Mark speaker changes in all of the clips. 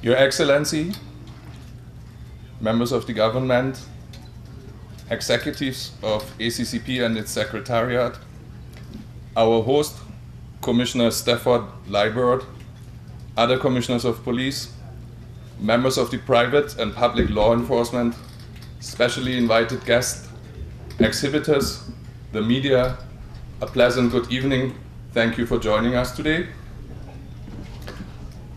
Speaker 1: Your Excellency, members of the government, executives of ACCP and its secretariat, our host, Commissioner Stafford Liebert, other commissioners of police, members of the private and public law enforcement, specially invited guests, exhibitors, the media, a pleasant good evening. Thank you for joining us today.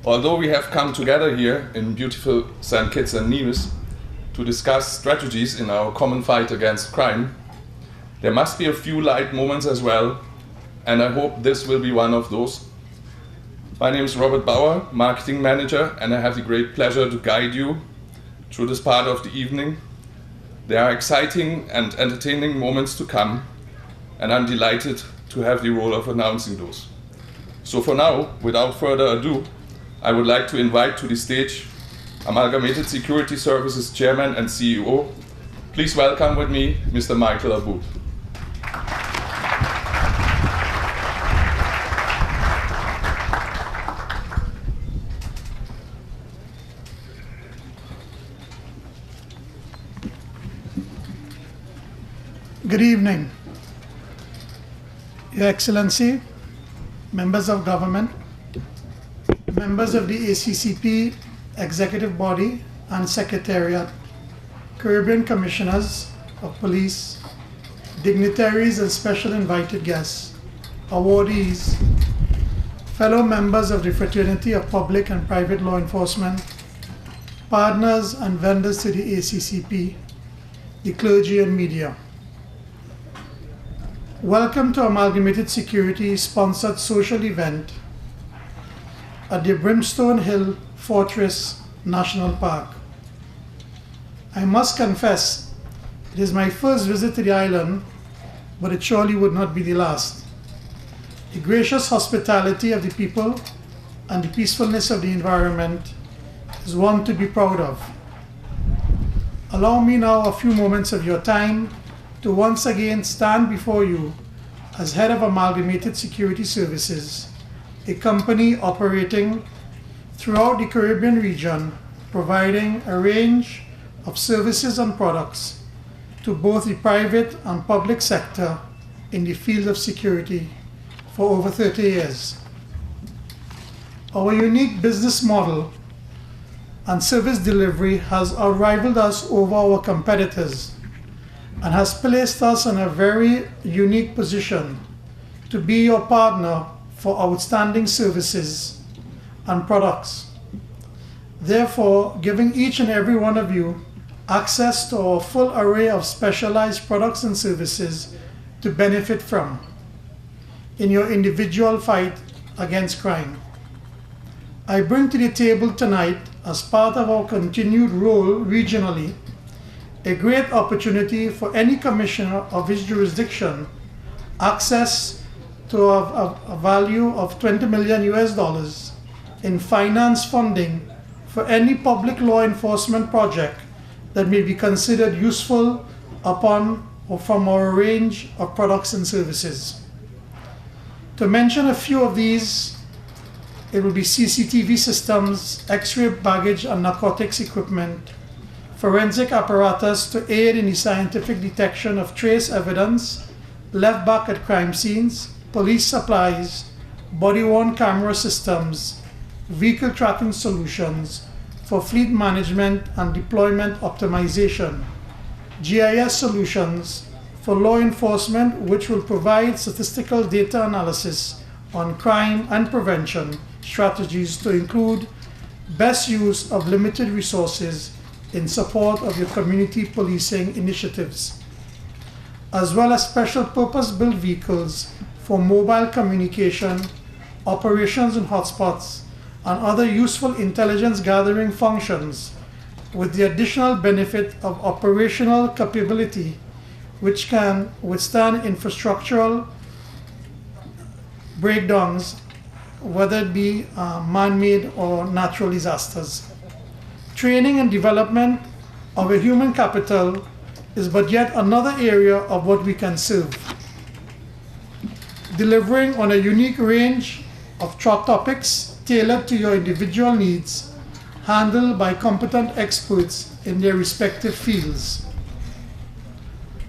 Speaker 1: Although we have come together here in beautiful St. Kitts and Nevis to discuss strategies in our common fight against crime, there must be a few light moments as well, and I hope this will be one of those. My name is Robert Bauer, Marketing Manager, and I have the great pleasure to guide you through this part of the evening. There are exciting and entertaining moments to come, and I'm delighted to have the role of announcing those. So for now, without further ado, I would like to invite to the stage Amalgamated Security Services Chairman and CEO. Please welcome with me Mr. Michael Aboud.
Speaker 2: Good evening, Your Excellency, members of government, members of the ACCP Executive Body and Secretariat, Caribbean Commissioners of Police, dignitaries and special invited guests, awardees, fellow members of the Fraternity of Public and Private Law Enforcement, partners and vendors to the ACCP, the clergy and media. Welcome to Amalgamated Security sponsored social event at the Brimstone Hill Fortress National Park. I must confess, it is my first visit to the island, but it surely would not be the last. The gracious hospitality of the people and the peacefulness of the environment is one to be proud of. Allow me now a few moments of your time to once again stand before you as head of Amalgamated Security Services, a company operating throughout the Caribbean region, providing a range of services and products to both the private and public sector in the field of security for over 30 years. Our unique business model and service delivery has outrivaled us over our competitors and has placed us in a very unique position to be your partner for outstanding services and products. Therefore, giving each and every one of you access to our full array of specialized products and services to benefit from in your individual fight against crime. I bring to the table tonight, as part of our continued role regionally, a great opportunity for any commissioner of his jurisdiction access to a value of $20 million in finance funding for any public law enforcement project that may be considered useful upon or from our range of products and services. To mention a few of these, it will be CCTV systems, X-ray baggage and narcotics equipment, forensic apparatus to aid in the scientific detection of trace evidence left back at crime scenes, police supplies, body-worn camera systems, vehicle tracking solutions for fleet management and deployment optimization, GIS solutions for law enforcement which will provide statistical data analysis on crime and prevention strategies to include best use of limited resources in support of your community policing initiatives, as well as special purpose-built vehicles for mobile communication, operations in hotspots, and other useful intelligence gathering functions, with the additional benefit of operational capability which can withstand infrastructural breakdowns, whether it be man-made or natural disasters. Training and development of a human capital is but yet another area of what we can serve. Delivering on a unique range of topics tailored to your individual needs handled by competent experts in their respective fields.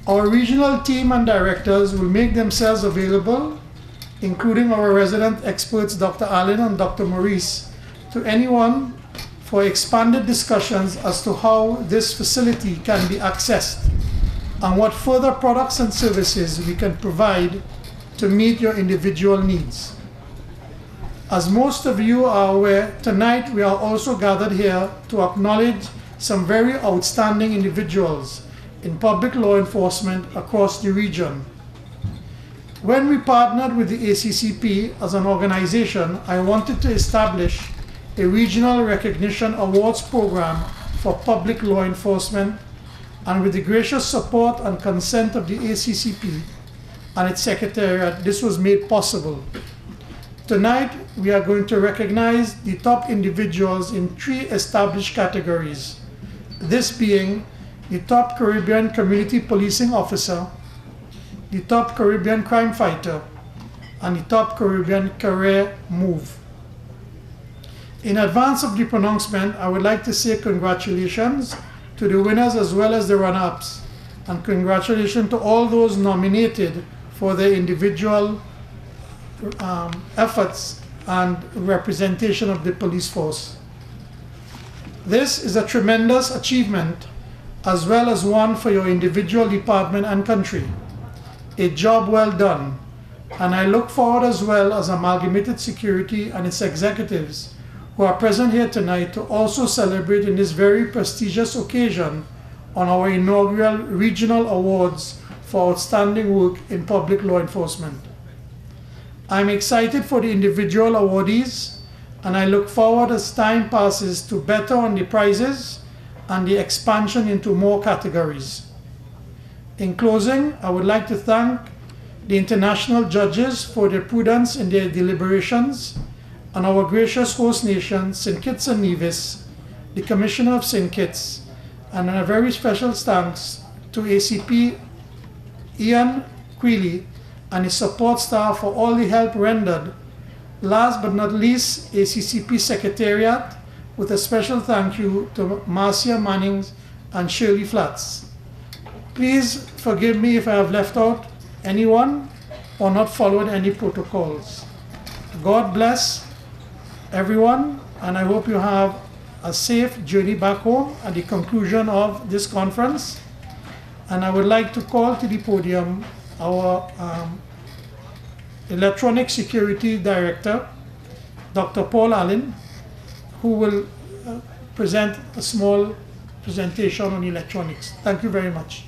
Speaker 2: Our regional team and directors will make themselves available, including our resident experts Dr. Allen and Dr. Maurice, to anyone for expanded discussions as to how this facility can be accessed and what further products and services we can provide to meet your individual needs. As most of you are aware, tonight we are also gathered here to acknowledge some very outstanding individuals in public law enforcement across the region. When we partnered with the ACCP as an organization, I wanted to establish a regional recognition awards program for public law enforcement, and with the gracious support and consent of the ACCP and its secretariat, this was made possible. Tonight, we are going to recognize the top individuals in 3 established categories, this being the top Caribbean community policing officer, the top Caribbean crime fighter, and the top Caribbean career move. In advance of the pronouncement, I would like to say congratulations to the winners as well as the runners-ups, and congratulations to all those nominated for their individual efforts and representation of the police force. This is a tremendous achievement as well as one for your individual department and country. A job well done, and I look forward as well as Amalgamated Security and its executives who are present here tonight to also celebrate in this very prestigious occasion on our inaugural regional awards for outstanding work in public law enforcement. I'm excited for the individual awardees, and I look forward as time passes to better on the prizes and the expansion into more categories. In closing, I would like to thank the international judges for their prudence in their deliberations, and our gracious host nation, St. Kitts and Nevis, the Commissioner of St. Kitts, and a very special thanks to ACP Ian Quealy and his support staff for all the help rendered. Last but not least, ACCP Secretariat, with a special thank you to Marcia Mannings and Shirley Flats. Please forgive me if I have left out anyone or not followed any protocols. God bless everyone, and I hope you have a safe journey back home at the conclusion of this conference. And I would like to call to the podium our Electronic Security Director, Dr. Paul Allen, who will present a small presentation on electronics. Thank you very much.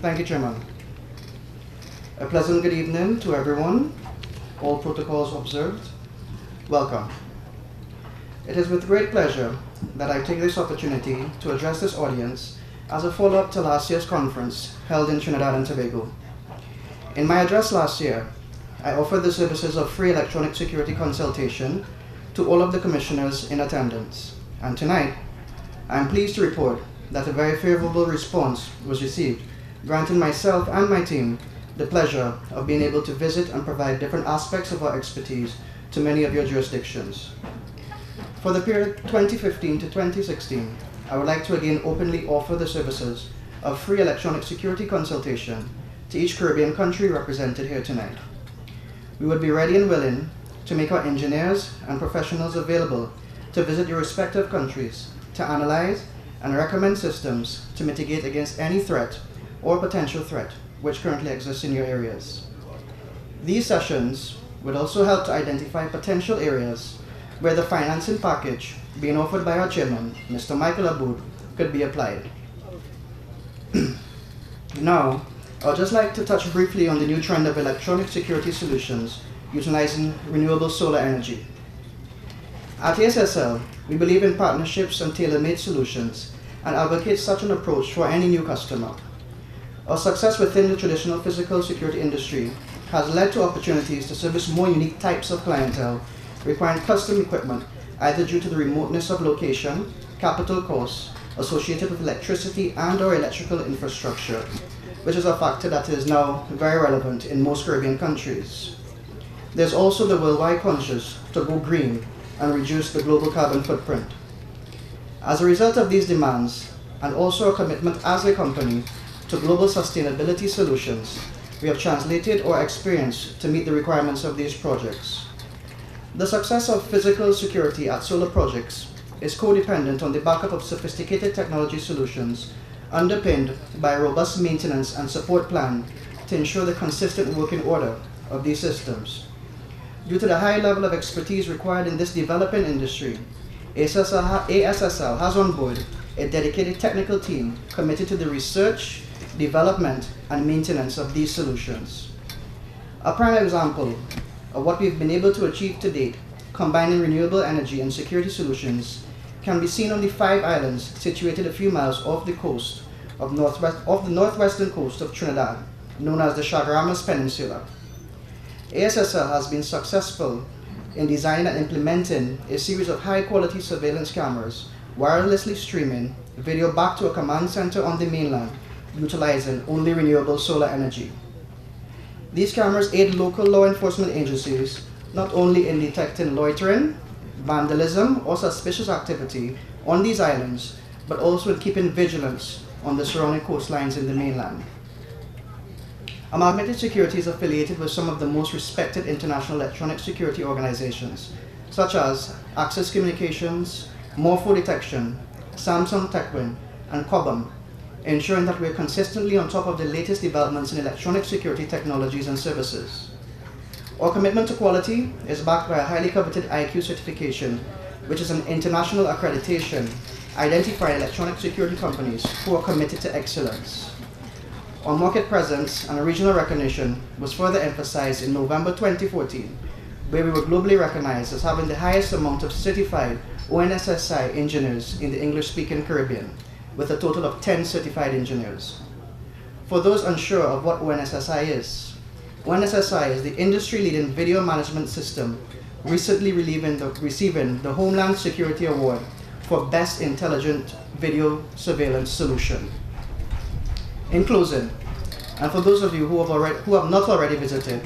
Speaker 3: Thank you, Chairman. A pleasant good evening to everyone. All protocols observed. Welcome. It is with great pleasure that I take this opportunity to address this audience as a follow-up to last year's conference held in Trinidad and Tobago. In my address last year, I offered the services of free electronic security consultation to all of the commissioners in attendance. And tonight, I am pleased to report that a very favorable response was received, granting myself and my team the pleasure of being able to visit and provide different aspects of our expertise to many of your jurisdictions. For the period 2015 to 2016, I would like to again openly offer the services of free electronic security consultation to each Caribbean country represented here tonight. We would be ready and willing to make our engineers and professionals available to visit your respective countries to analyze and recommend systems to mitigate against any threat or potential threat which currently exists in your areas. These sessions would also help to identify potential areas where the financing package being offered by our chairman, Mr. Michael Aboud, could be applied. Now, I would just like to touch briefly on the new trend of electronic security solutions utilizing renewable solar energy. At ASSL, we believe in partnerships and tailor-made solutions and advocate such an approach for any new customer. Our success within the traditional physical security industry has led to opportunities to service more unique types of clientele requiring custom equipment, either due to the remoteness of location, capital costs associated with electricity and/or electrical infrastructure, which is a factor that is now very relevant in most Caribbean countries. There's also the worldwide conscious to go green and reduce the global carbon footprint. As a result of these demands, and also a commitment as a company to global sustainability solutions, we have translated our experience to meet the requirements of these projects. The success of physical security at solar projects is codependent on the backup of sophisticated technology solutions underpinned by a robust maintenance and support plan to ensure the consistent working order of these systems. Due to the high level of expertise required in this developing industry, ASSL has on board a dedicated technical team committed to the research, development, and maintenance of these solutions. A prime example of what we've been able to achieve to date, combining renewable energy and security solutions, can be seen on the 5 islands situated a few miles off the coast of the northwestern coast of Trinidad, known as the Chaguaramas Peninsula. ASSL has been successful in designing and implementing a series of high-quality surveillance cameras, wirelessly streaming video back to a command center on the mainland, utilizing only renewable solar energy. These cameras aid local law enforcement agencies not only in detecting loitering, vandalism, or suspicious activity on these islands, but also in keeping vigilance on the surrounding coastlines in the mainland. Amalgamated Security is affiliated with some of the most respected international electronic security organizations, such as Access Communications, Morpho Detection, Samsung Techwin, and Cobham, ensuring that we are consistently on top of the latest developments in electronic security technologies and services. Our commitment to quality is backed by a highly coveted IQ certification, which is an international accreditation identifying electronic security companies who are committed to excellence. Our market presence and regional recognition was further emphasized in November 2014, where we were globally recognized as having the highest amount of certified ONSSI engineers in the English-speaking Caribbean, with a total of 10 certified engineers. For those unsure of what ONSSI is the industry-leading video management system, recently receiving the Homeland Security Award for Best Intelligent Video Surveillance Solution. In closing, and for those of you who have not already visited,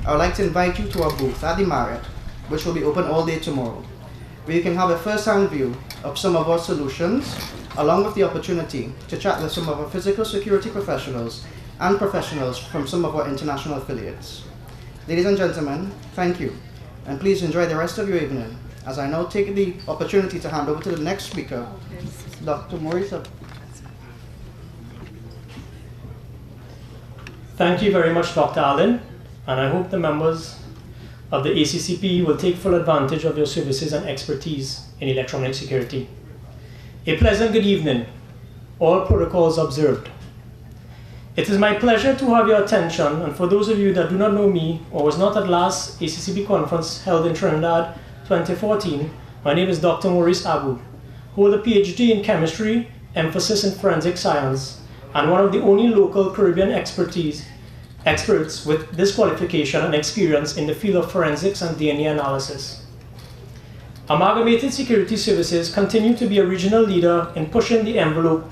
Speaker 3: I would like to invite you to our booth at the Marriott, which will be open all day tomorrow, where you can have a first-hand view of some of our solutions, along with the opportunity to chat with some of our physical security professionals and professionals from some of our international affiliates. Ladies and gentlemen, thank you, and please enjoy the rest of your evening, as I now take the opportunity to hand over to the next speaker, Dr. Maurice.
Speaker 4: Thank you very much, Dr. Allen, and I hope the members of the ACCP will take full advantage of your services and expertise in electronic security. A pleasant good evening, all protocols observed. It is my pleasure to have your attention, and for those of you that do not know me or was not at last ACCP conference held in Trinidad 2014, my name is Dr. Maurice Abu, who hold a PhD in chemistry, emphasis in forensic science, and one of the only local Caribbean experts with this qualification and experience in the field of forensics and DNA analysis. Amalgamated Security Services continue to be a regional leader in pushing the envelope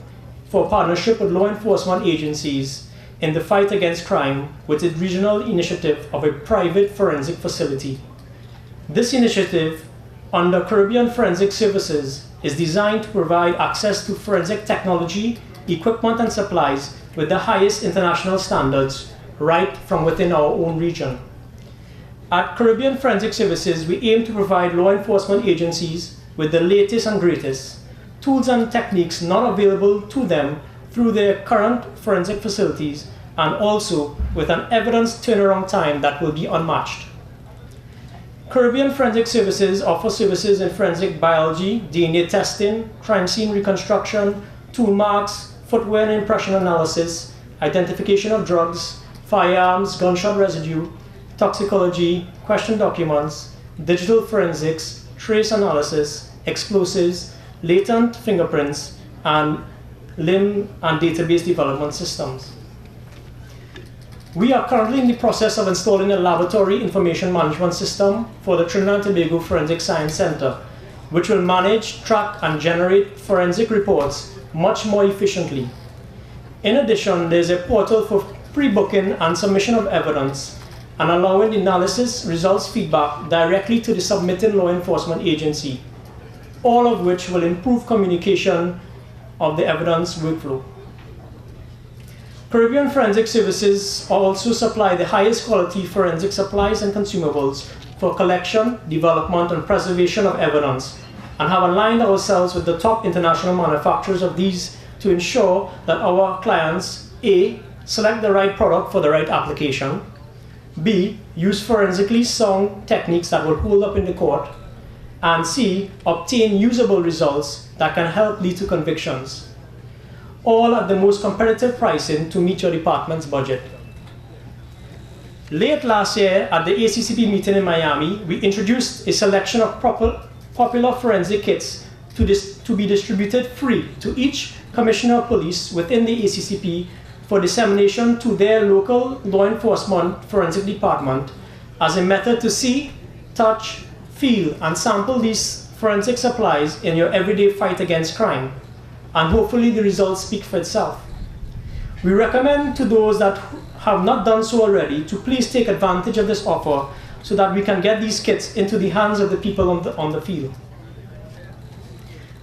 Speaker 4: for partnership with law enforcement agencies in the fight against crime with its regional initiative of a private forensic facility. This initiative, under Caribbean Forensic Services, is designed to provide access to forensic technology, equipment and supplies with the highest international standards right from within our own region. At Caribbean Forensic Services, we aim to provide law enforcement agencies with the latest and greatest tools and techniques not available to them through their current forensic facilities, and also with an evidence turnaround time that will be unmatched. Caribbean Forensic Services offer services in forensic biology, DNA testing, crime scene reconstruction, tool marks, footwear and impression analysis, identification of drugs, firearms, gunshot residue, toxicology, question documents, digital forensics, trace analysis, explosives, latent fingerprints, and limb and database development systems. We are currently in the process of installing a laboratory information management system for the Trinidad and Tobago Forensic Science Center, which will manage, track, and generate forensic reports much more efficiently. In addition, there's a portal for pre-booking and submission of evidence and allowing analysis results feedback directly to the submitting law enforcement agency, all of which will improve communication of the evidence workflow. Caribbean Forensic Services also supply the highest quality forensic supplies and consumables for collection, development, and preservation of evidence, and have aligned ourselves with the top international manufacturers of these to ensure that our clients, A, select the right product for the right application, B, use forensically sound techniques that will hold up in the court, and C, obtain usable results that can help lead to convictions, all at the most competitive pricing to meet your department's budget. Late last year at the ACCP meeting in Miami, we introduced a selection of popular forensic kits to be distributed free to each commissioner of police within the ACCP for dissemination to their local law enforcement forensic department as a method to see, touch, feel, and sample these forensic supplies in your everyday fight against crime, and hopefully the results speak for itself. We recommend to those that have not done so already to please take advantage of this offer so that we can get these kits into the hands of the people on the field.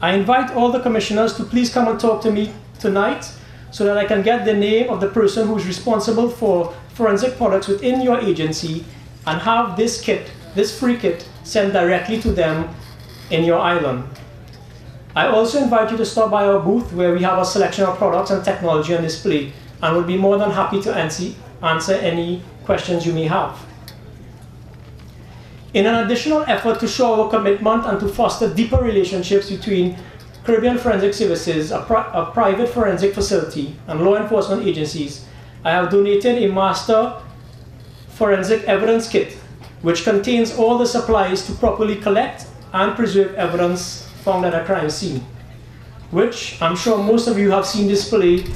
Speaker 4: I invite all the commissioners to please come and talk to me tonight so that I can get the name of the person who is responsible for forensic products within your agency and have this kit, this free kit, sent directly to them in your island. I also invite you to stop by our booth where we have a selection of products and technology on display, and we'll be more than happy to answer any questions you may have. In an additional effort to show our commitment and to foster deeper relationships between Caribbean Forensic Services, a private forensic facility, and law enforcement agencies, I have donated a master forensic evidence kit, which contains all the supplies to properly collect and preserve evidence found at a crime scene, which I'm sure most of you have seen displayed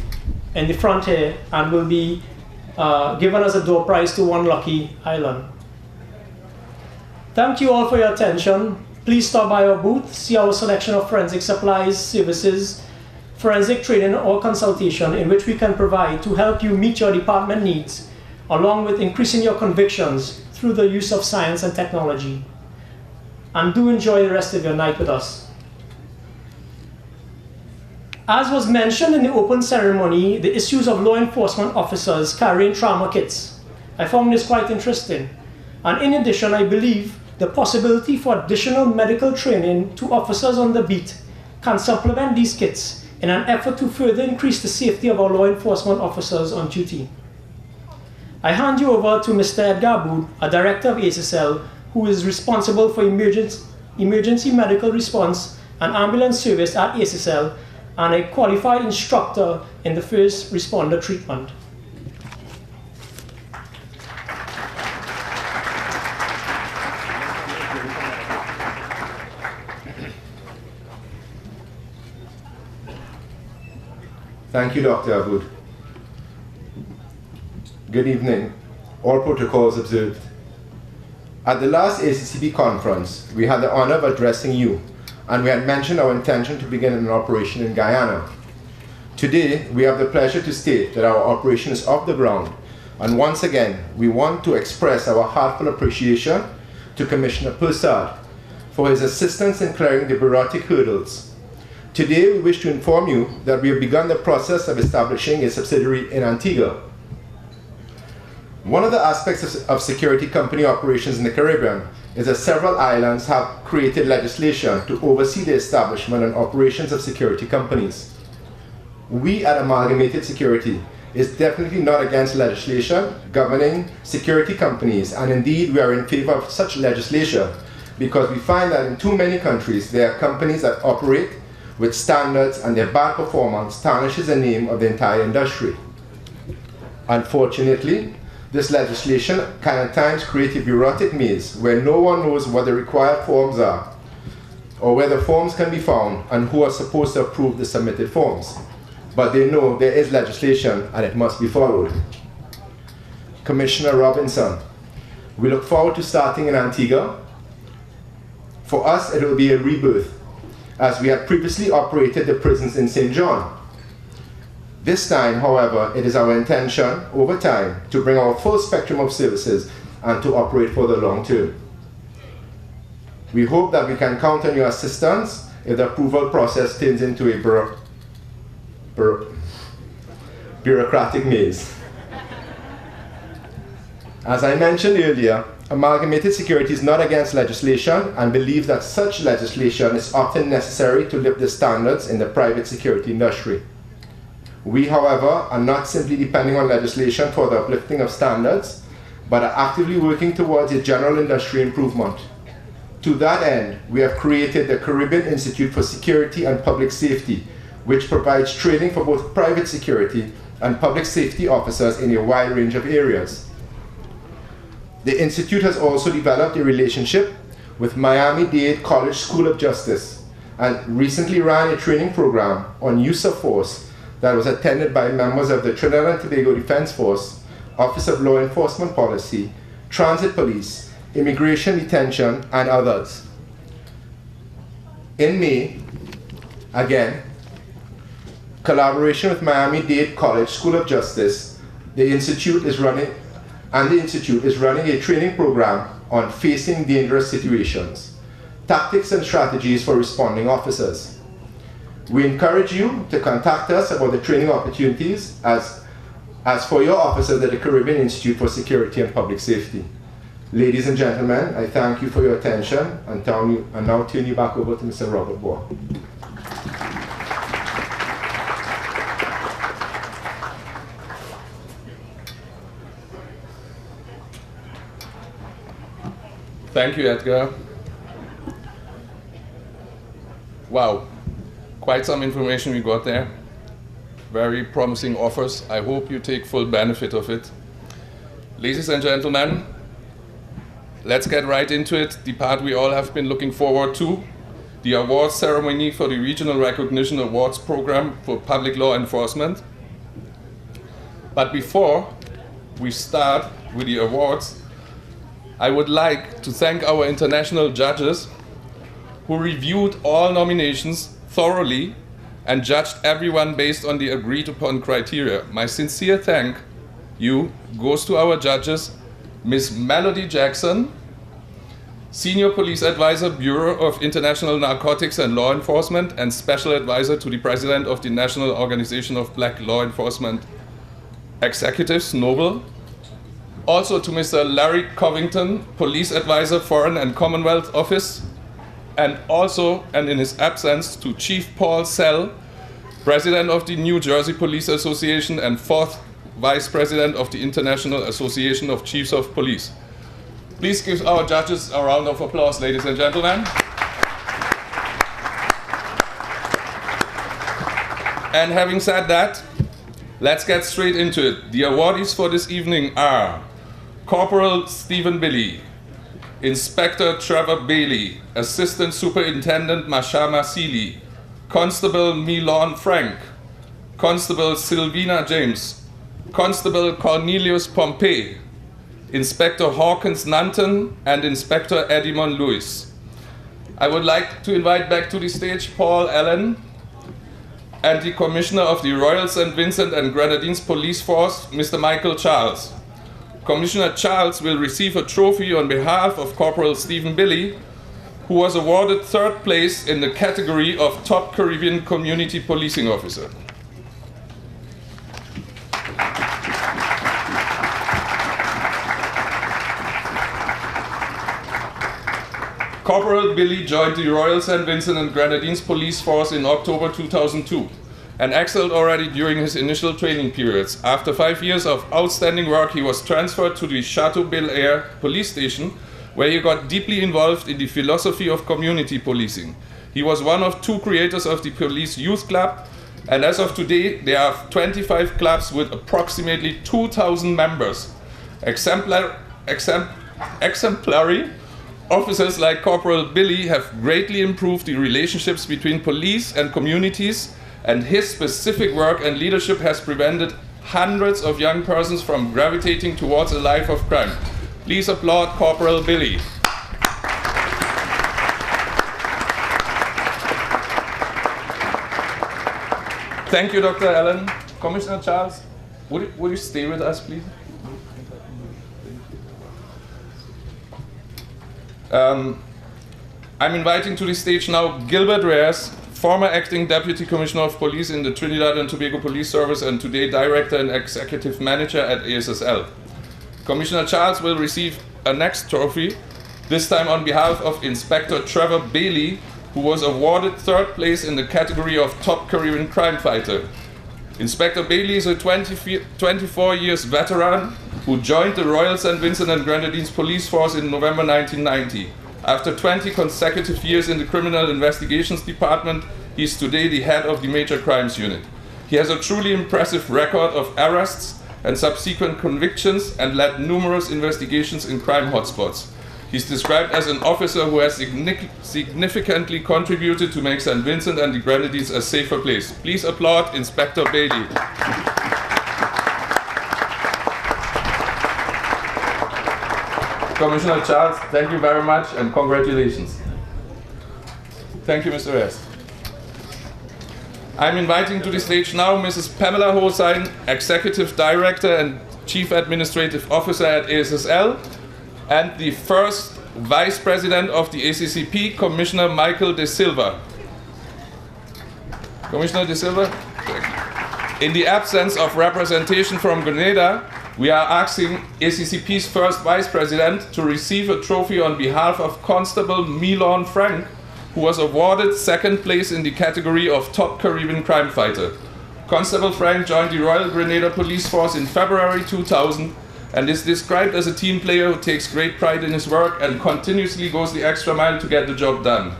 Speaker 4: in the front here and will be given as a door prize to one lucky island. Thank you all for your attention. Please stop by our booth, see our selection of forensic supplies, services, forensic training or consultation in which we can provide to help you meet your department needs, along with increasing your convictions through the use of science and technology. And do enjoy the rest of your night with us. As was mentioned in the open ceremony, the issues of law enforcement officers carrying trauma kits. I found this quite interesting. And in addition, I believe the possibility for additional medical training to officers on the beat can supplement these kits in an effort to further increase the safety of our law enforcement officers on duty. I hand you over to Mr. Edgar Aboud, a director of ASSL, who is responsible for emergency medical response and ambulance service at ASSL, and a qualified instructor in the first responder treatment.
Speaker 5: Thank you, Dr. Aboud. Good evening. All protocols observed. At the last ACCP conference, we had the honor of addressing you, and we had mentioned our intention to begin an operation in Guyana. Today, we have the pleasure to state that our operation is off the ground, and once again, we want to express our heartfelt appreciation to Commissioner Persad for his assistance in clearing the bureaucratic hurdles. Today, we wish to inform you that we have begun the process of establishing a subsidiary in Antigua. One of the aspects of security company operations in the Caribbean is that several islands have created legislation to oversee the establishment and operations of security companies. We at Amalgamated Security is definitely not against legislation governing security companies, and indeed we are in favor of such legislation because we find that in too many countries there are companies that operate with standards and their bad performance tarnishes the name of the entire industry. Unfortunately, this legislation can at times create a bureaucratic maze where no one knows what the required forms are, or where the forms can be found and who are supposed to approve the submitted forms. But they know there is legislation and it must be followed. Commissioner Robinson. We look forward to starting in Antigua. For us, it will be a rebirth, as we had previously operated the prisons in St. John. This time, however, it is our intention, over time, to bring our full spectrum of services and to operate for the long term. We hope that we can count on your assistance if the approval process turns into a bureaucratic maze. As I mentioned earlier, Amalgamated Security is not against legislation and believes that such legislation is often necessary to lift the standards in the private security industry. We, however, are not simply depending on legislation for the uplifting of standards, but are actively working towards a general industry improvement. To that end, we have created the Caribbean Institute for Security and Public Safety, which provides training for both private security and public safety officers in a wide range of areas. The Institute has also developed a relationship with Miami-Dade College School of Justice and recently ran a training program on use of force that was attended by members of the Trinidad and Tobago Defense Force, Office of Law Enforcement Policy, Transit Police, Immigration Detention, and others. In May, again, collaboration with Miami-Dade College School of Justice, the Institute is running a training program on facing dangerous situations, tactics and strategies for responding officers. We encourage you to contact us about the training opportunities as for your officers at the Caribbean Institute for Security and Public Safety. Ladies and gentlemen, I thank you for your attention and now turn you back over to Mr. Robert Bohr.
Speaker 1: Thank you, Edgar. Wow, quite some information we got there. Very promising offers. I hope you take full benefit of it. Ladies and gentlemen, let's get right into it, the part we all have been looking forward to, the awards ceremony for the Regional Recognition Awards Program for Public Law Enforcement. But before we start with the awards, I would like to thank our international judges who reviewed all nominations thoroughly and judged everyone based on the agreed upon criteria. My sincere thank you goes to our judges, Ms. Melody Jackson, Senior Police Advisor, Bureau of International Narcotics and Law Enforcement, and Special Advisor to the President of the National Organization of Black Law Enforcement Executives, Noble. Also to Mr. Larry Covington, Police Advisor, Foreign and Commonwealth Office, and also, and in his absence, to Chief Paul Sell, President of the New Jersey Police Association and 4th Vice President of the International Association of Chiefs of Police. Please give our judges a round of applause, ladies and gentlemen. And having said that, let's get straight into it. The awardees for this evening are Corporal Stephen Billy, Inspector Trevor Bailey, Assistant Superintendent Mashama Seeley, Constable Milon Frank, Constable Sylvina James, Constable Cornelius Pompey, Inspector Hawkins Nanton, and Inspector Edimon Lewis. I would like to invite back to the stage Paul Allen and the Commissioner of the Royal St. Vincent and Grenadines Police Force, Mr. Michael Charles. Commissioner Charles will receive a trophy on behalf of Corporal Stephen Billy, who was awarded 3rd place in the category of Top Caribbean Community Policing Officer. Corporal Billy joined the Royal St. Vincent and Grenadines Police Force in October 2002 and excelled already during his initial training periods. After 5 years of outstanding work, he was transferred to the Chateau Bel Air police station, where he got deeply involved in the philosophy of community policing. He was one of 2 creators of the Police Youth Club, and as of today, there are 25 clubs with approximately 2,000 members. Exemplary officers like Corporal Billy have greatly improved the relationships between police and communities, and his specific work and leadership has prevented hundreds of young persons from gravitating towards a life of crime. Please applaud Corporal Billy. Thank you, Dr. Allen. Commissioner Charles, would you stay with us, please? I'm inviting to the stage now Gilbert Reyes, former acting Deputy Commissioner of Police in the Trinidad and Tobago Police Service and today Director and Executive Manager at ASSL. Commissioner Charles will receive a next trophy, this time on behalf of Inspector Trevor Bailey, who was awarded 3rd place in the category of Top Caribbean Crime Fighter. Inspector Bailey is a 24 years veteran who joined the Royal St. Vincent and Grenadines Police Force in November 1990. After 20 consecutive years in the Criminal Investigations Department, he is today the head of the Major Crimes Unit. He has a truly impressive record of arrests and subsequent convictions and led numerous investigations in crime hotspots. He's described as an officer who has significantly contributed to make St. Vincent and the Grenadines a safer place. Please applaud Inspector Bailey. Commissioner Charles, thank you very much and congratulations. Thank you, Mr. Reyes. I'm inviting to the stage now Mrs. Pamela Hossain, Executive Director and Chief Administrative Officer at ASSL, and the first Vice President of the ACCP, Commissioner Michael De Silva. Commissioner De Silva, in the absence of representation from Grenada, we are asking ACCP's first Vice President to receive a trophy on behalf of Constable Milon Frank, who was awarded 2nd place in the category of Top Caribbean Crime Fighter. Constable Frank joined the Royal Grenada Police Force in February 2000 and is described as a team player who takes great pride in his work and continuously goes the extra mile to get the job done.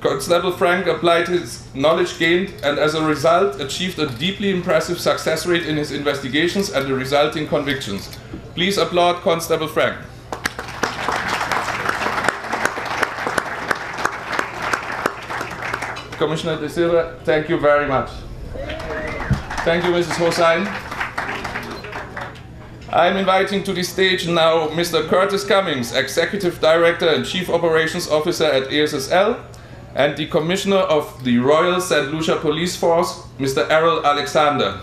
Speaker 1: Constable Frank applied his knowledge gained and as a result achieved a deeply impressive success rate in his investigations and the resulting convictions. Please applaud Constable Frank. Commissioner De Silva, thank you very much. Thank you, Mrs. Hossain. I'm inviting to the stage now Mr. Curtis Cummings, Executive Director and Chief Operations Officer at ASSL, and the Commissioner of the Royal St. Lucia Police Force, Mr. Errol Alexander.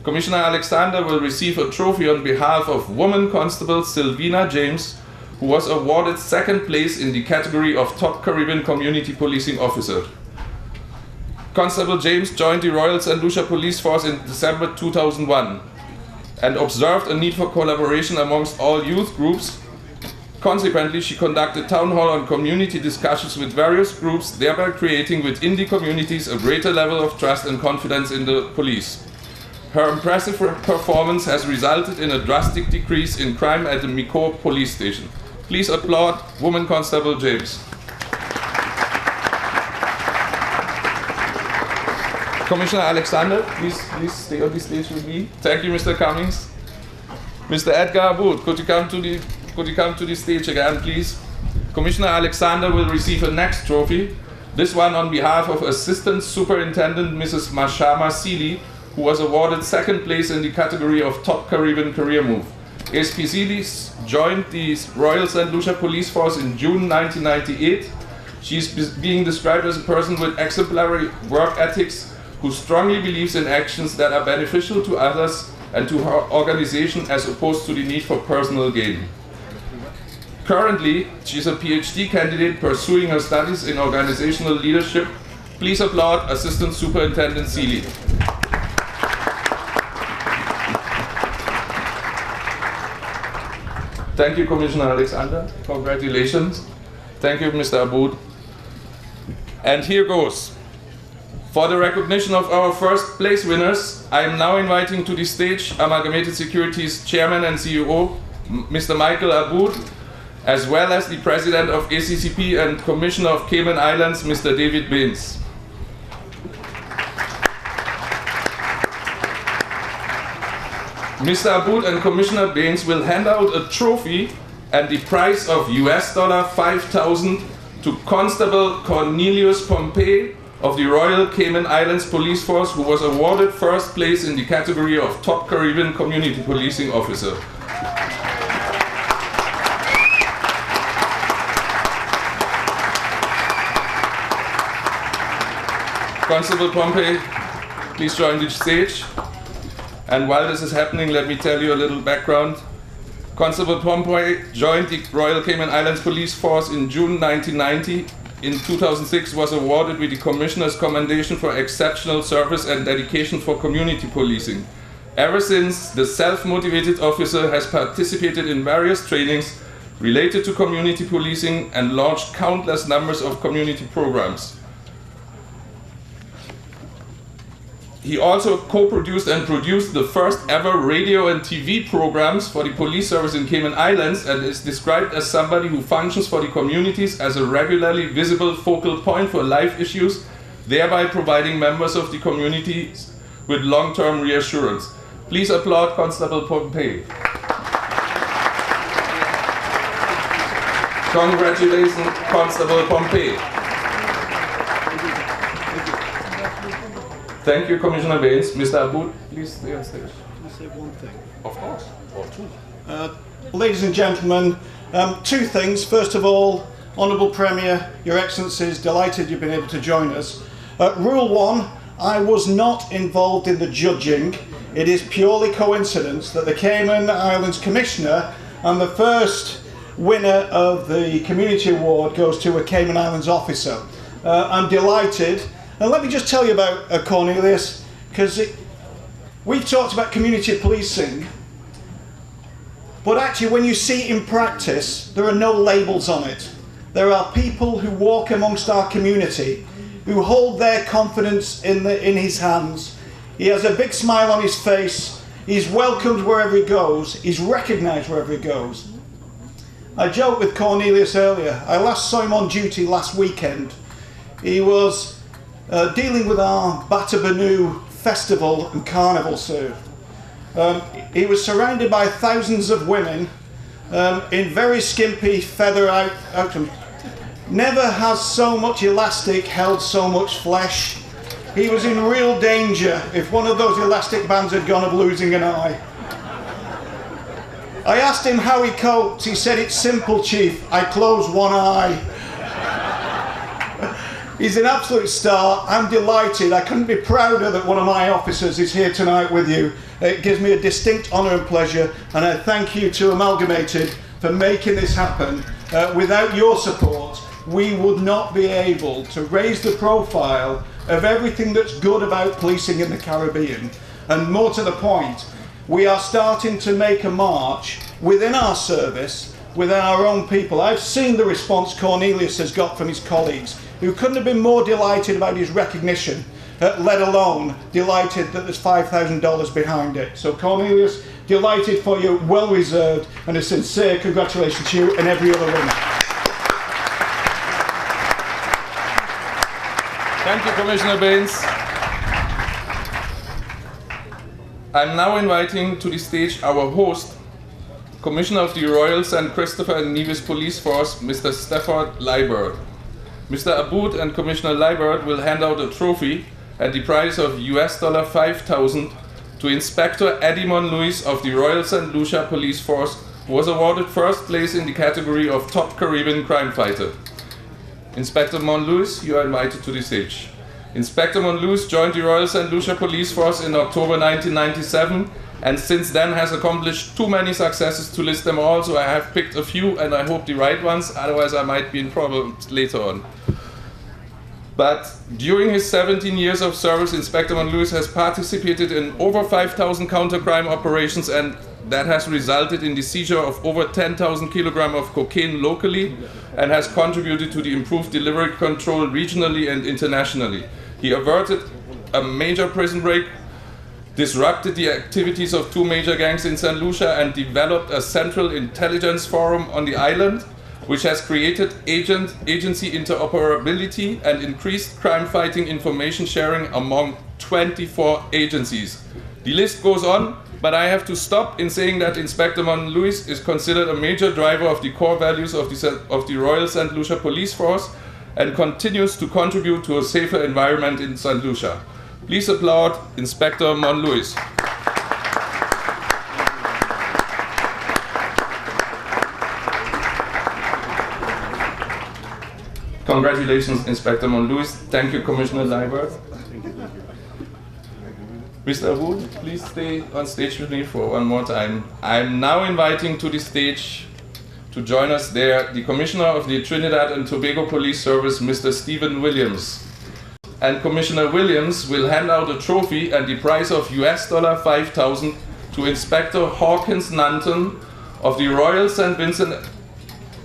Speaker 1: Commissioner Alexander will receive a trophy on behalf of Woman Constable Sylvina James, who was awarded 2nd place in the category of Top Caribbean Community Policing Officer. Constable James joined the Royal St. Lucia Police Force in December 2001 and observed a need for collaboration amongst all youth groups. Consequently, she conducted town hall and community discussions with various groups, thereby creating within the communities a greater level of trust and confidence in the police. Her impressive performance has resulted in a drastic decrease in crime at the Miko police station. Please applaud Woman Constable James. Commissioner Alexander, please stay on the stage with me. Thank you, Mr. Cummings. Mr. Edgar Aboud, could you come to the stage again, please? Commissioner Alexander will receive a next trophy, this one on behalf of Assistant Superintendent Mrs. Mashama Seeley, who was awarded 2nd place in the category of Top Caribbean Career Move. ASP Seeley joined the Royal St. Lucia Police Force in June 1998. She is being described as a person with exemplary work ethics who strongly believes in actions that are beneficial to others and to her organization as opposed to the need for personal gain. Currently, she is a PhD candidate pursuing her studies in organizational leadership. Please applaud Assistant Superintendent Seeley. Thank you, Commissioner Alexander. Congratulations. Thank you, Mr. Aboud. And here goes. For the recognition of our first place winners, I am now inviting to the stage Amalgamated Securities Chairman and CEO, Mr. Michael Aboud, as well as the President of ACCP and Commissioner of Cayman Islands, Mr. David Baines. Mr. Aboud and Commissioner Baines will hand out a trophy and the prize of $5,000 to Constable Cornelius Pompey, of the Royal Cayman Islands Police Force, who was awarded first place in the category of Top Caribbean Community Policing Officer. Constable Tom Payne, please join the stage. And while this is happening, let me tell you a little background. Constable Tom Payne joined the Royal Cayman Islands Police Force in June 1990. In 2006 was awarded with the Commissioner's Commendation for Exceptional Service and Dedication for Community Policing. Ever since, the self-motivated officer has participated in various trainings related to community policing and launched countless numbers of community programs. He also co-produced and produced the first ever radio and TV programs for the police service in Cayman Islands, and is described as somebody who functions for the communities as a regularly visible focal point for life issues, thereby providing members of the communities with long-term reassurance. Please applaud Constable Tom Payne. Congratulations, Constable Tom Payne. Thank you, Commissioner Baines. Mr. Aboud, please stay on stage.
Speaker 6: Can I say one thing?
Speaker 1: Of course, or two.
Speaker 6: Ladies and gentlemen, two things. First of all, Honourable Premier, Your Excellencies, delighted you've been able to join us. Rule 1, I was not involved in the judging. It is purely coincidence that the Cayman Islands Commissioner and the first winner of the Community Award goes to a Cayman Islands officer. I'm delighted. And let me just tell you about Cornelius, because we've talked about community policing, but actually when you see it in practice, there are no labels on it. There are people who walk amongst our community, who hold their confidence in his hands. He has a big smile on his face, he's welcomed wherever he goes, he's recognised wherever he goes. I joked with Cornelius earlier. I last saw him on duty last weekend. He was dealing with our Batabanu festival and carnival serve. He was surrounded by thousands of women in very skimpy feather outfits. Never has so much elastic held so much flesh. He was in real danger if one of those elastic bands had gone of losing an eye. I asked him how he coped. He said, "It's simple, Chief. I close one eye." He's an absolute star. I'm delighted. I couldn't be prouder that one of my officers is here tonight with you. It gives me a distinct honour and pleasure, and I thank you to Amalgamated for making this happen. Without your support, we would not be able to raise the profile of everything that's good about policing in the Caribbean. And more to the point, we are starting to make a march within our service, within our own people. I've seen the response Cornelius has got from his colleagues, who couldn't have been more delighted about his recognition, let alone delighted that there's $5,000 behind it. So Cornelius, delighted for you, well reserved, and a sincere congratulations to you and every other winner.
Speaker 1: Thank you, Commissioner Baines. I'm now inviting to the stage our host, Commissioner of the Royal St. Christopher and Nevis Police Force, Mr. Stafford Liebert. Mr. Aboud and Commissioner Liebert will hand out a trophy at the price of $5,000 to Inspector Eddie Monlewis of the Royal St. Lucia Police Force, who was awarded first place in the category of Top Caribbean Crime Fighter. Inspector Monlewis, you are invited to the stage. Inspector Monlewis joined the Royal St. Lucia Police Force in October 1997, and since then has accomplished too many successes to list them all, so I have picked a few and I hope the right ones, otherwise I might be in problems later on. But during his 17 years of service, Inspector Monlewis has participated in over 5,000 counter-crime operations, and that has resulted in the seizure of over 10,000 kilograms of cocaine locally, and has contributed to the improved delivery control regionally and internationally. He averted a major prison break, disrupted the activities of two major gangs in St. Lucia, and developed a central intelligence forum on the island, which has created agency interoperability and increased crime-fighting information sharing among 24 agencies. The list goes on, but I have to stop in saying that Inspector Monlewis is considered a major driver of the core values of the Royal St. Lucia Police Force, and continues to contribute to a safer environment in St. Lucia. Please applaud Inspector Monluis. Congratulations, Inspector Monluis. Thank you, Commissioner Liebert. Mr. Wood, please stay on stage with me for one more time. I'm now inviting to the stage to join us there the Commissioner of the Trinidad and Tobago Police Service, Mr. Stephen Williams. And Commissioner Williams will hand out a trophy and the prize of $5,000 to Inspector Hawkins Nanton of the Royal St. Vincent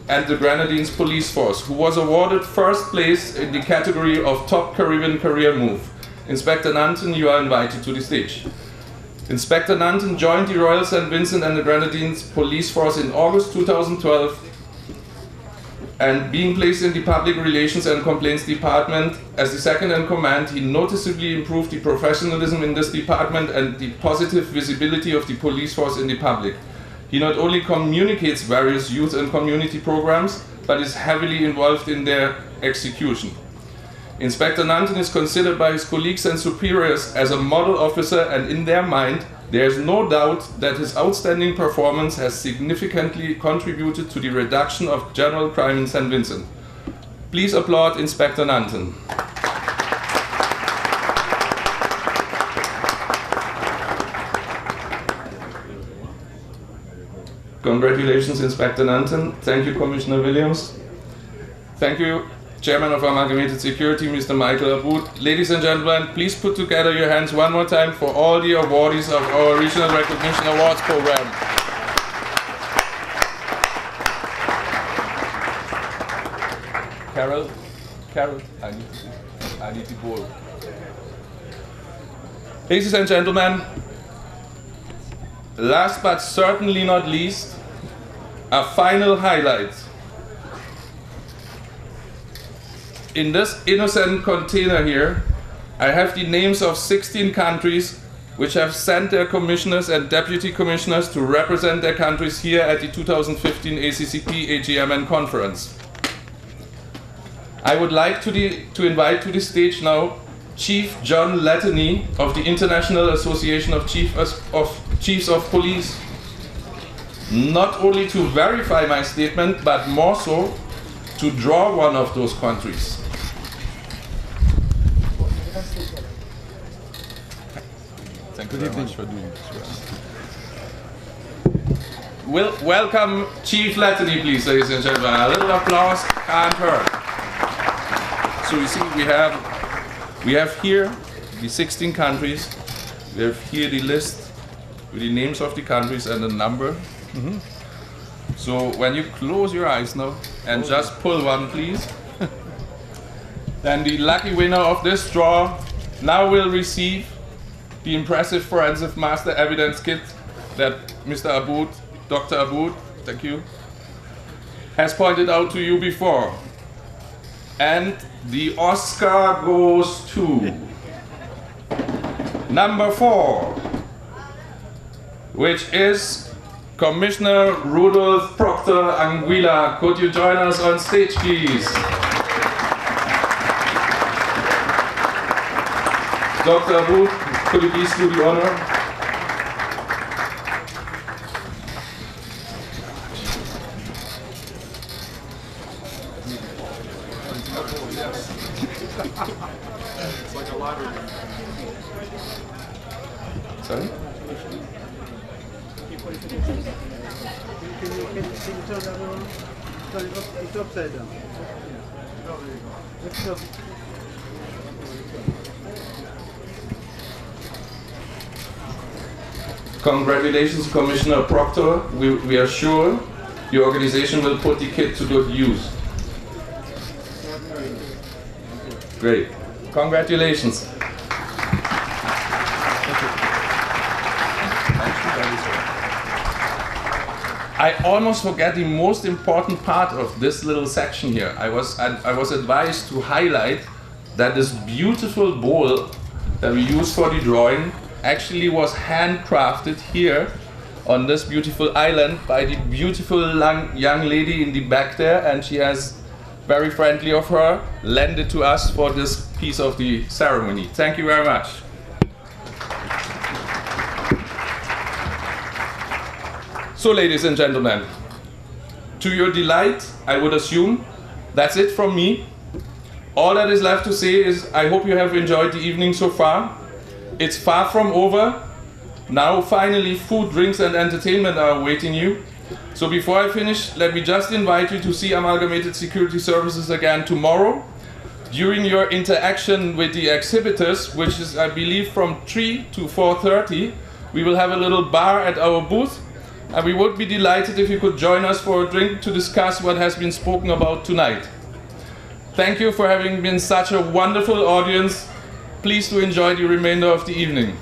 Speaker 1: and the Grenadines Police Force, who was awarded first place in the category of Top Caribbean Career Move. Inspector Nanton, you are invited to the stage. Inspector Nanton joined the Royal St. Vincent and the Grenadines Police Force in August 2012, and being placed in the Public Relations and Complaints Department as the second in command, he noticeably improved the professionalism in this department and the positive visibility of the police force in the public. He not only communicates various youth and community programs, but is heavily involved in their execution. Inspector Nanton is considered by his colleagues and superiors as a model officer, and in their mind, there is no doubt that his outstanding performance has significantly contributed to the reduction of general crime in St. Vincent. Please applaud Inspector Nanton. Congratulations, Inspector Nanton. Thank you, Commissioner Williams. Thank you, Chairman of Amalgamated Security, Mr. Michael Aboud. Ladies and gentlemen, please put together your hands one more time for all the awardees of our Regional Recognition Awards program. Carol, I need the bowl. Ladies and gentlemen, last but certainly not least, a final highlight. In this innocent container here, I have the names of 16 countries which have sent their commissioners and deputy commissioners to represent their countries here at the 2015 ACCP AGMN conference. I would like to invite to the stage now Chief John Latany of the International Association of Chiefs of Police, not only to verify my statement, but more so to draw one of those countries. Thank you very much for doing this. Welcome Chief Latany, please, ladies and gentlemen. A little applause can't hurt. So you see, we have here the 16 countries. We have here the list with the names of the countries and the number. So when you close your eyes now and just pull one, please, then the lucky winner of this draw now will receive the impressive forensic master evidence kit that Mr. Aboud, Dr. Aboud, thank you, has pointed out to you before. And the Oscar goes to number 4, which is Commissioner Rudolph Proctor Anguilla. Could you join us on stage, please? Dr. Aboud, could you please do the honor? Sorry?
Speaker 7: It's upside down.
Speaker 1: Congratulations, Commissioner Proctor. We are sure your organization will put the kit to good use. Great. Congratulations. I almost forget the most important part of this little section here. I was advised to highlight that this beautiful bowl that we use for the drawing actually was handcrafted here on this beautiful island by the beautiful young lady in the back there, and she has very friendly of her, lend it to us for this piece of the ceremony. Thank you very much. So, ladies and gentlemen, to your delight, I would assume, that's it from me. All that is left to say is I hope you have enjoyed the evening so far. It's far from over. Now finally food, drinks and entertainment are awaiting you. So before I finish, let me just invite you to see Amalgamated Security Services again tomorrow during your interaction with the exhibitors, which is I believe from 3 to 4:30. We will have a little bar at our booth. And we would be delighted if you could join us for a drink to discuss what has been spoken about tonight. Thank you for having been such a wonderful audience. Please do enjoy the remainder of the evening.